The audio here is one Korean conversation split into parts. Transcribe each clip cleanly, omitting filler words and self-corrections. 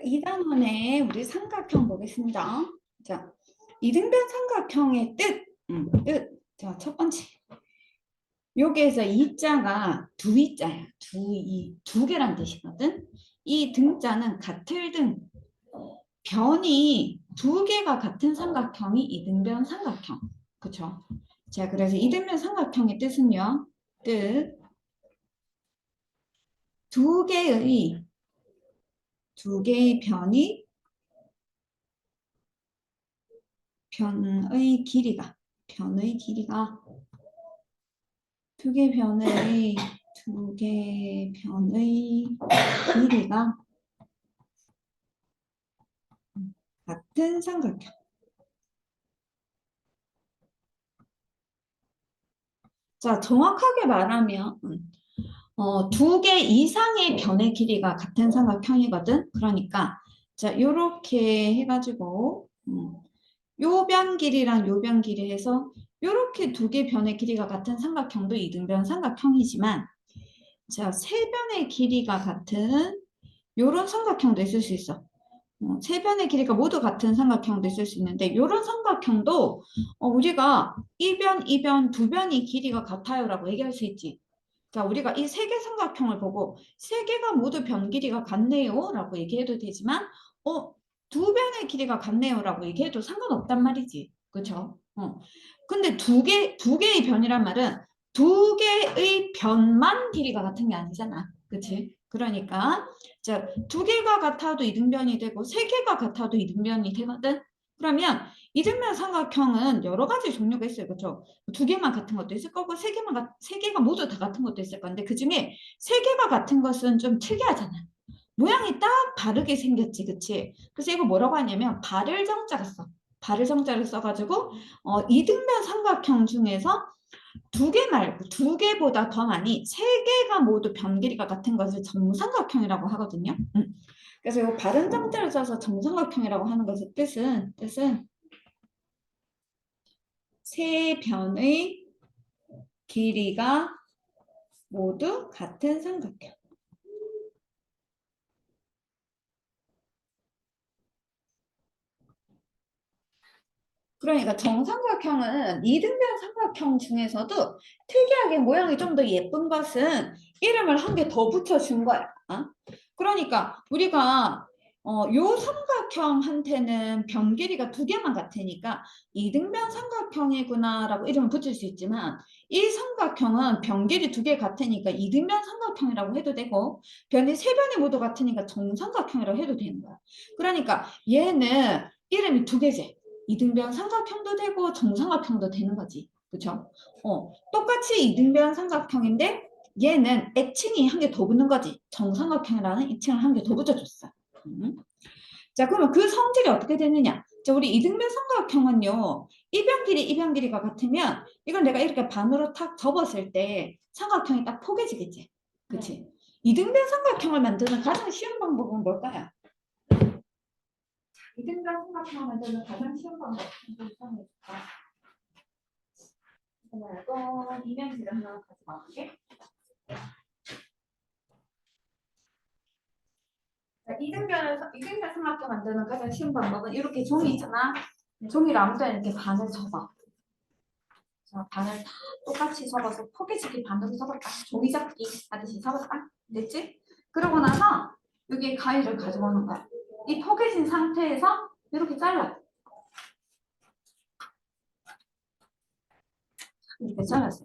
2단원에 우리 삼각형 보겠습니다. 자, 이등변 삼각형의 뜻. 뜻. 자, 첫 번째. 여기에서 이자가 두 이자야. 두 개란 뜻이거든. 이 등자는 같을 등. 변이 두 개가 같은 삼각형이 이등변 삼각형. 그쵸? 자, 그래서 이등변 삼각형의 뜻은요. 뜻. 두 개의 변의 길이가 두 개 변의 길이가 같은 삼각형. 자, 정확하게 말하면 두 개 이상의 변의 길이가 같은 삼각형이거든. 그러니까 자, 요렇게 해가지고 요 변 길이랑 요 변 길이 해서 요렇게 두 개 변의 길이가 같은 삼각형도 이등변 삼각형이지만 자, 세 변의 길이가 같은 요런 삼각형도 있을 수 있어. 세 변의 길이가 모두 같은 삼각형도 있을 수 있는데 이런 삼각형도 우리가 이변두 변이 길이가 같아요라고 얘기할 수 있지. 자, 우리가 이 세 개 삼각형을 보고 세 개가 모두 변 길이가 같네요라고 얘기해도 되지만 두 변의 길이가 같네요라고 얘기해도 상관없단 말이지. 그렇죠? 근데 두 개의 변이란 말은 두 개의 변만 길이가 같은 게 아니잖아. 그렇지? 그러니까 자, 두 개가 같아도 이등변이 되고 세 개가 같아도 이등변이 되거든. 그러면 이등변 삼각형은 여러 가지 종류가 있어요. 그렇죠? 두 개만 같은 것도 있을 거고 세 개가 모두 다 같은 것도 있을 건데 그중에 세 개가 같은 것은 좀 특이하잖아. 모양이 딱 바르게 생겼지. 그치? 그래서 이거 뭐라고 하냐면 발을정자를 써. 발을정자를 써가지고 이등변 삼각형 중에서 두 개 말고 두 개보다 더 많이 세 개가 모두 변 길이가 같은 것을 정삼각형이라고 하거든요. 그래서 이 바른 정자를 써서 정삼각형이라고 하는 것의 뜻은 세 변의 길이가 모두 같은 삼각형. 그러니까 정삼각형은 이등변 삼각형 중에서도 특이하게 모양이 좀 더 예쁜 것은 이름을 한 개 더 붙여준 거야. 그러니까 우리가 요 삼각형한테는 변 길이가 두 개만 같으니까 이등변 삼각형이구나라고 이름을 붙일 수 있지만 이 삼각형은 변 길이 두 개 같으니까 이등변 삼각형이라고 해도 되고 변이 세 변이 모두 같으니까 정삼각형이라고 해도 되는 거야. 그러니까 얘는 이름이 두 개지. 이등변 삼각형도 되고 정삼각형도 되는 거지. 그쵸? 똑같이 이등변 삼각형인데 얘는 애칭이 한 개 더 붙는 거지. 정삼각형이라는 애칭을 한 개 더 붙여줬어. 자, 그러면 그 성질이 어떻게 되느냐? 자, 우리 이등변 삼각형은요. 이변 길이가 같으면 이걸 내가 이렇게 반으로 탁 접었을 때 삼각형이 딱 포개지겠지. 그치? 이등변 삼각형을 만드는 가장 쉬운 방법은 뭘까요? 이등변 삼각형을 만드는 가장 쉬운 방법. 말고 이면지를 하나 가져갈게. 이등변 삼각형 만드는 가장 쉬운 방법은 이렇게 종이 있잖아. 종이를 아무 데나 이렇게 반을 접어. 자, 반을 다 똑같이 접어서 포개지기 반으로 접었다. 종이 접기 하듯이 접었다. 됐지? 그러고 나서 여기 가위를 가지고 오는 거야. 이 포개진 상태에서 이렇게 잘라. 이렇게 잘랐어.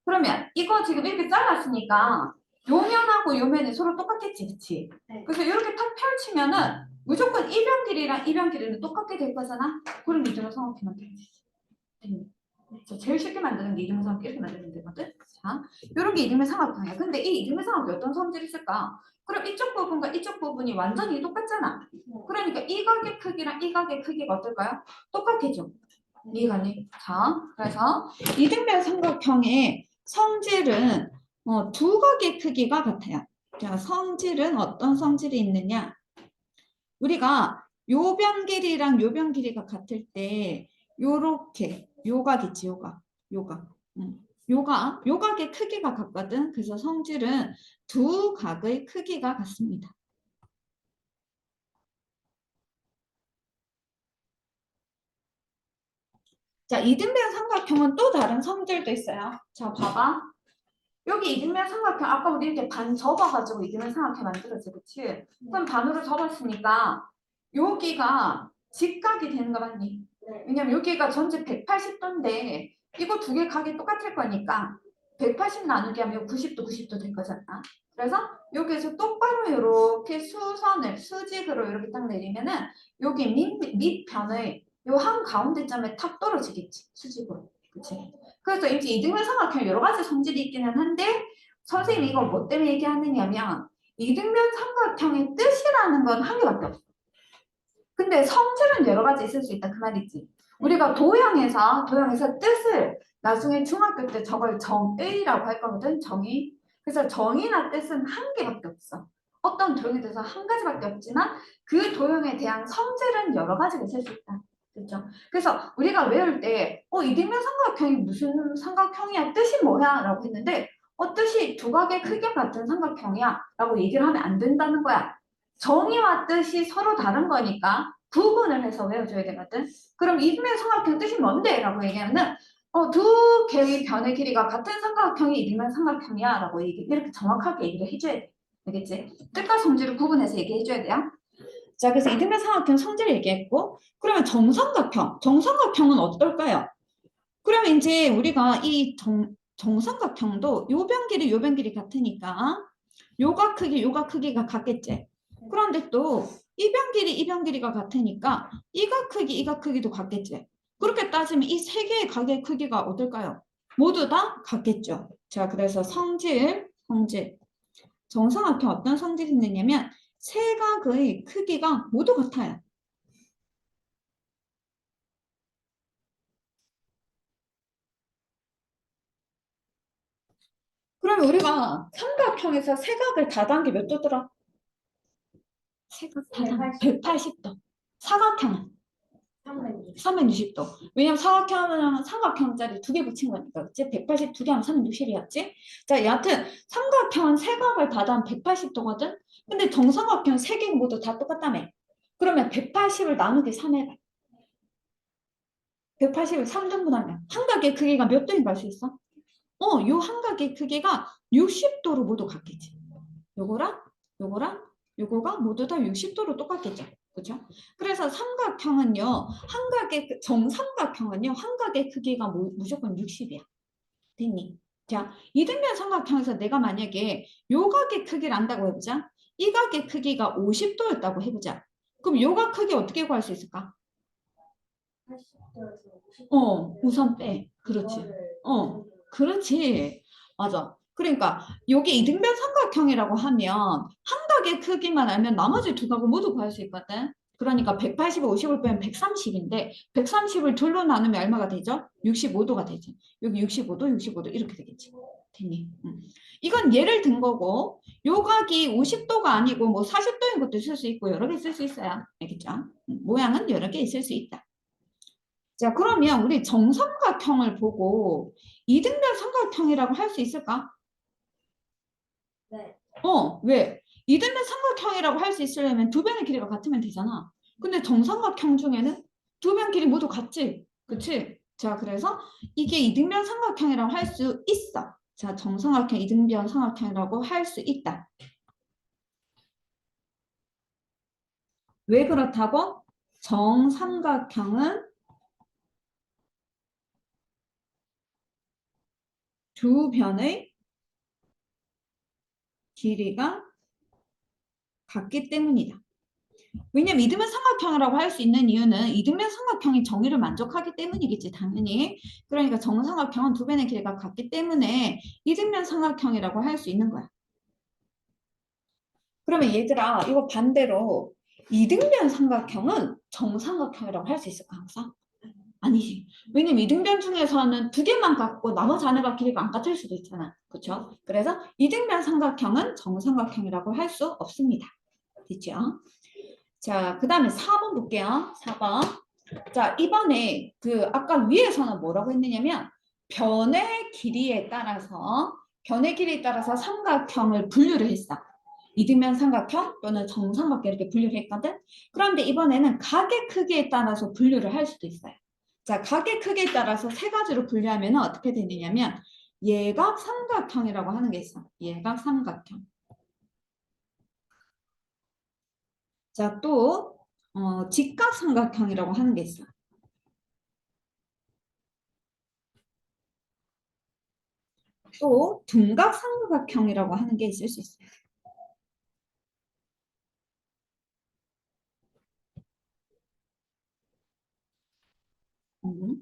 그러면 이거 지금 이렇게 잘랐으니까 요 면하고 요 면이 서로 똑같겠지, 그치? 네. 그래서 이렇게 탁 펼치면은 무조건 이변 길이랑 이변 길이는 똑같게 될 거잖아? 그럼 이등변 삼각형만 되지. 제일 쉽게 만드는 게 이등변 삼각형 이렇게 만들면 되거든? 자, 요런 게 이등변 삼각형이야. 근데 이 이등변 삼각형이 어떤 성질이 있을까? 그럼 이쪽 부분과 이쪽 부분이 완전히 똑같잖아. 그러니까 이 각의 크기랑 이 각의 크기가 어떨까요? 똑같겠죠? 이해가니? 자, 그래서 이등변 삼각형의 성질은 두 각의 크기가 같아요. 자, 성질은 어떤 성질이 있느냐? 우리가 요 변 길이랑 요 변 길이가 같을 때 요렇게 요각이지 요각 요각의 크기가 같거든. 그래서 성질은 두 각의 크기가 같습니다. 자, 이등변 삼각형은 또 다른 성질도 있어요. 자, 봐봐. 여기 이등변 삼각형, 아까 우리 이렇게 반 접어가지고 이등변 삼각형 만들었지, 그치? 그럼 반으로 접었으니까 여기가 직각이 되는 거 맞니? 네. 왜냐면 여기가 전체 180도인데 이거 두 개 각이 똑같을 거니까 180 나누기 하면 90도, 90도 될 거잖아. 그래서 여기에서 똑바로 이렇게 수선을, 수직으로 이렇게 딱 내리면은 여기 밑편의 요 한 가운데 점에 탁 떨어지겠지, 수직으로. 그치? 그래서 이제 이등변 삼각형 여러 가지 성질이 있기는 한데 선생님이 이거 뭐 때문에 얘기하느냐면 이등변 삼각형의 뜻이라는 건 한 개밖에 없어. 근데 성질은 여러 가지 있을 수 있다 그 말이지. 우리가 도형에서 뜻을 나중에 중학교 때 저걸 정의라고 할 거거든. 정의. 그래서 정의나 뜻은 한 개밖에 없어. 어떤 도형에 대해서 한 가지밖에 없지만 그 도형에 대한 성질은 여러 가지가 있을 수 있다. 그렇죠? 그래서 우리가 외울 때 이등변 삼각형이 무슨 삼각형이야? 뜻이 뭐야? 라고 했는데 뜻이 두 각의 크기가 같은 삼각형이야 라고 얘기를 하면 안 된다는 거야. 정의와 뜻이 서로 다른 거니까 구분을 해서 외워줘야 되거든. 그럼 이등변 삼각형 뜻이 뭔데? 라고 얘기하면은 두 개의 변의 길이가 같은 삼각형이 이등변 삼각형이야 라고 이렇게 정확하게 얘기를 해줘야 돼. 알겠지? 뜻과 성질을 구분해서 얘기해줘야 돼요. 자, 그래서 이등변 삼각형 성질 얘기했고, 그러면 정삼각형은 어떨까요? 그러면 이제 우리가 이 정삼각형도 요변 길이 요변 길이 같으니까 요가 크기 요가 크기가 같겠지. 그런데 또 이변 길이 이변 길이가 같으니까 이가 크기 이가 크기도 같겠지. 그렇게 따지면 이 세 개의 각의 크기가 어떨까요? 모두 다 같겠죠. 자, 그래서 성질 정삼각형 어떤 성질이 있느냐면 세 각의 크기가 모두 같아요. 그러면 우리가 삼각형에서 세 각을 다 단 게 몇 도더라? 세 각 다 단 180도. 사각형은 360도. 왜냐면 사각형은 삼각형짜리 두 개 붙인 거니까. 그치? 180 두 개 하면 360이었지? 자, 여하튼 삼각형은 세 각을 다 단 180도거든? 근데 정삼각형 세 개 모두 다 똑같다며. 그러면 180을 나누기 3 해봐. 180을 3등분하면 한 각의 크기가 몇 도인가 알 수 있어? 요 한 각의 크기가 60도로 모두 같겠지. 요거랑 요거랑 요거가 모두 다 60도로 똑같겠죠. 그렇죠? 그래서 삼각형은요. 한 각의 정삼각형은요. 한 각의 크기가 무조건 60이야. 됐니? 자, 이등변 삼각형에서 내가 만약에 요 각의 크기를 안다고 해보자. 이 각의 크기가 50도였다고 해보자. 그럼 요 각 크기 어떻게 구할 수 있을까? 우선 빼. 그렇지. 그렇지. 맞아. 그러니까 여기 이등변 삼각형이라고 하면 한 각의 크기만 알면 나머지 두 각을 모두 구할 수 있거든. 그러니까 180에 50을 빼면 130인데 130을 둘로 나누면 얼마가 되죠? 65도가 되지. 여기 65도, 65도 이렇게 되겠지. 됐니? 이건 예를 든 거고 요 각이 50도가 아니고 뭐 40도인 것도 있을 수 있고 여러 개 있을 수 있어요. 알겠죠? 모양은 여러 개 있을 수 있다. 자, 그러면 우리 정삼각형을 보고 이등변 삼각형이라고 할 수 있을까? 네. 왜? 이등변 삼각형이라고 할 수 있으려면 두 변의 길이가 같으면 되잖아. 근데 정삼각형 중에는 두 변 길이 모두 같지? 그치? 자, 그래서 이게 이등변 삼각형이라고 할 수 있어. 자, 정삼각형, 이등변 삼각형이라고 할 수 있다. 왜 그렇다고? 정삼각형은 두 변의 길이가 같기 때문이다. 왜냐면 이등변 삼각형이라고 할 수 있는 이유는 이등변 삼각형이 정의를 만족하기 때문이겠지, 당연히. 그러니까 정삼각형은 두 변의 길이가 같기 때문에 이등변 삼각형이라고 할 수 있는 거야. 그러면 얘들아, 이거 반대로 이등변 삼각형은 정삼각형이라고 할 수 있을까, 항상? 아니지. 왜냐면 이등변 중에서는 두 개만 같고 나머지 하나가 길이가 안 같을 수도 있잖아. 그렇죠? 그래서 이등변 삼각형은 정삼각형이라고 할 수 없습니다. 됐죠? 자, 그 다음에 4번 볼게요. 4번. 자, 이번에 아까 위에서는 뭐라고 했느냐면 변의 길이에 따라서 삼각형을 분류를 했어. 이등변 삼각형 또는 정삼각형 이렇게 분류를 했거든. 그런데 이번에는 각의 크기에 따라서 분류를 할 수도 있어요. 자, 각의 크기에 따라서 세 가지로 분류하면 어떻게 되느냐면 예각 삼각형이라고 하는 게 있어. 예각 삼각형. 자, 또 직각 삼각형이라고 하는 게 있어. 또 둔각 삼각형이라고 하는 게 있을 수 있어요. 음.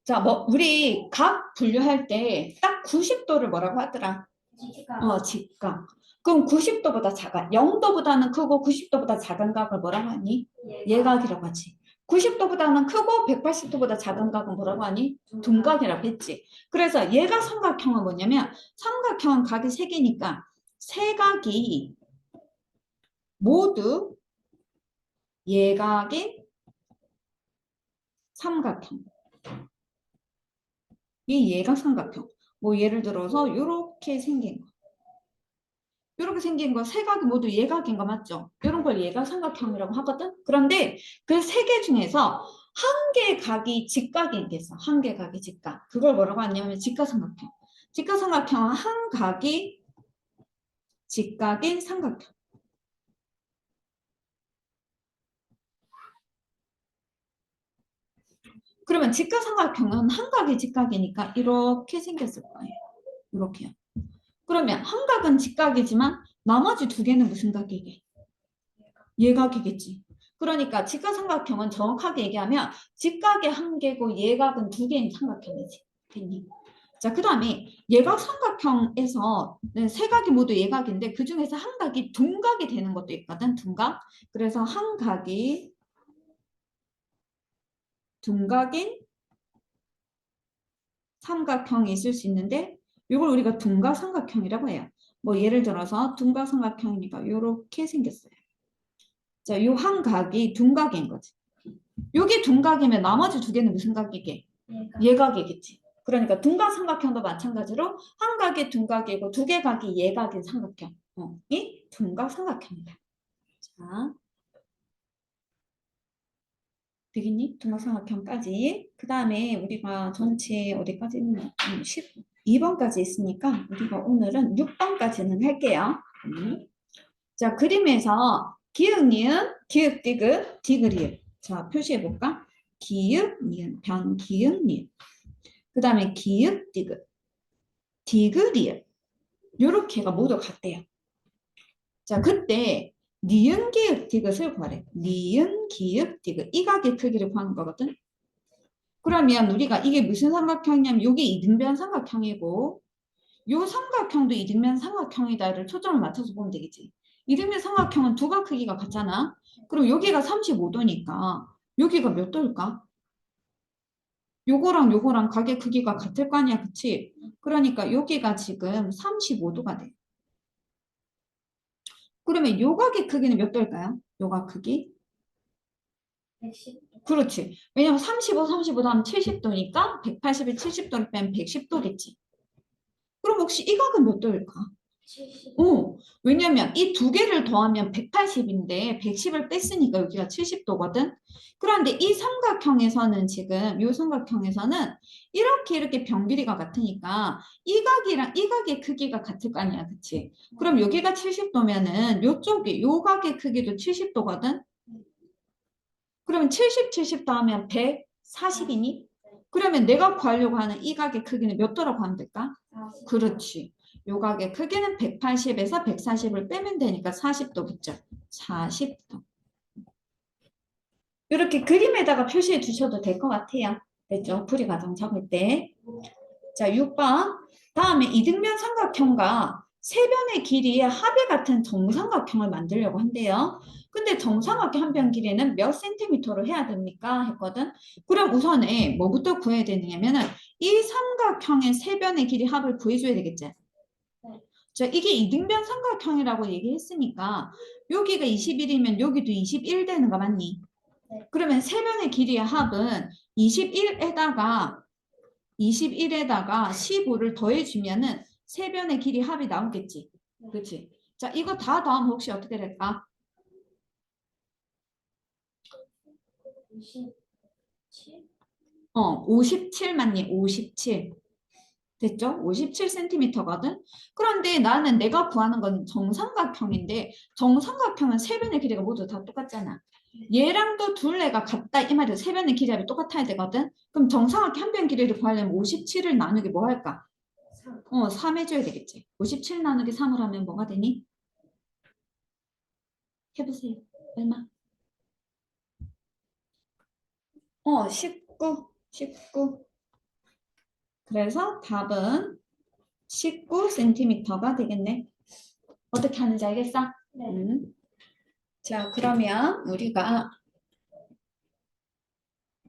자, 뭐 우리 각 분류할 때 딱 90도를 뭐라고 하더라? 직각. 그럼 90도보다 작아. 0도보다는 크고 90도보다 작은 각을 뭐라고 하니? 예각이라고 하지. 90도보다는 크고 180도보다 작은 각은 뭐라고 하니? 둔각이라고 했지. 그래서 예각 삼각형은 뭐냐면 삼각형은 각이 세 개니까 세 각이 모두 예각인 삼각형. 이 예각 삼각형. 뭐 예를 들어서 이렇게 생긴 거. 이렇게 생긴 거 세 각이 모두 예각인 거 맞죠? 이런 걸 예각 삼각형이라고 하거든. 그런데 그 세 개 중에서 한 개의 각이 직각인 게 있어. 한 개의 각이 직각. 그걸 뭐라고 하냐면 직각삼각형. 직각삼각형은 한 각이 직각인 삼각형. 그러면 직각삼각형은 한 각이 직각이니까 이렇게 생겼을 거예요. 이렇게요. 그러면 한 각은 직각이지만 나머지 두 개는 무슨 각이게? 예각이겠지. 그러니까 직각삼각형은 정확하게 얘기하면 직각의 한 개고 예각은 두 개인 삼각형이지. 됐니? 자, 그 다음에 예각 삼각형에서는 세 각이 모두 예각인데 그 중에서 한 각이 둔각이 되는 것도 있거든. 둔각. 그래서 한 각이 둔각인 삼각형이 있을 수 있는데 이걸 우리가 둔각 삼각형이라고 해요. 뭐 예를 들어서 둔각 삼각형이니까 이렇게 생겼어요. 자, 요 한 각이 둔각인 거지. 요게 둔각이면 나머지 두 개는 무슨 각이게? 예각이겠지. 그러니까 둔각 삼각형도 마찬가지로 한 각이 둔각이고 두 개 각이 예각인 삼각형. 이 둔각 삼각형이다. 자, 되겠니? 둔각 삼각형까지. 그 다음에 우리가 전체 어디까지 있나? 12번까지 있으니까 우리가 오늘은 6번까지는 할게요. 자, 그림에서 기역, 니은, 기역, 디귿, 디귿, 자, 표시해볼까? 기역, 니은, 변, 기역, 니은. 그 다음에 기역, 디귿, 디귿, 리을. 요렇게가 모두 같대요. 자, 그때 니은, 기역, 디귿을 구하래. 니은, 기역, 디귿. 이 각의 크기를 구하는 거거든. 그러면 우리가 이게 무슨 삼각형이냐면 이게 이등변 삼각형이고 요 삼각형도 이등변 삼각형이다를 초점을 맞춰서 보면 되겠지. 이등변 삼각형은 두 각 크기가 같잖아. 그럼 여기가 35도니까 여기가 몇 도일까? 요거랑 요거랑 각의 크기가 같을 거 아니야, 그치? 그러니까 여기가 지금 35도가 돼. 그러면 요 각의 크기는 몇 도일까요? 요 각 크기? 110도. 그렇지. 왜냐면 35, 35 하면 70도니까 180에 70도를 빼면 110도겠지. 그럼 혹시 이 각은 몇 도일까? 70. 왜냐면 이 두 개를 더하면 180인데 110을 뺐으니까 여기가 70도거든. 그런데 이 삼각형에서는 지금 이 삼각형에서는 이렇게 병 길이가 같으니까 이 각이랑 이 각의 크기가 같을 거 아니야, 그치? 그럼 여기가 70도면은 요쪽이 요 각의 크기도 70도거든. 그러면 70, 70 더하면 140이니? 그러면 내가 구하려고 하는 이 각의 크기는 몇 도라고 하면 될까? 40. 그렇지. 요 각의 크기는 180에서 140을 빼면 되니까 40도 붙죠. 40도. 이렇게 그림에다가 표시해 주셔도 될 것 같아요. 됐죠? 풀이 과정 적을 때. 자, 6번. 다음에 이등변 삼각형과 세 변의 길이의 합이 같은 정삼각형을 만들려고 한대요. 근데 정삼각형 한 변 길이는 몇 센티미터로 해야 됩니까? 했거든. 그럼 우선에 뭐부터 구해야 되느냐면은 이 삼각형의 세 변의 길이 합을 구해줘야 되겠지. 자, 이게 이등변 삼각형이라고 얘기했으니까 여기가 21이면 여기도 21 되는 거 맞니? 네. 그러면 세 변의 길이의 합은 21에다가 15를 더해주면은 세 변의 길이 합이 나오겠지. 그렇지? 자, 이거 다 더하면 혹시 어떻게 될까? 27? 57 맞니? 57. 됐죠? 57cm거든? 그런데 나는 내가 구하는 건 정삼각형인데 정삼각형은 세 변의 길이가 모두 다 똑같잖아. 얘랑도 둘레가 같다 이 말이야. 세 변의 길이가 똑같아야 되거든? 그럼 정삼각형 한 변 길이를 구하려면 57을 나누기 뭐 할까? 3 해줘야 되겠지. 57 나누기 3을 하면 뭐가 되니? 해보세요. 얼마? 19. 19. 그래서 답은 19cm가 되겠네. 어떻게 하는지 알겠어? 자, 그러면 우리가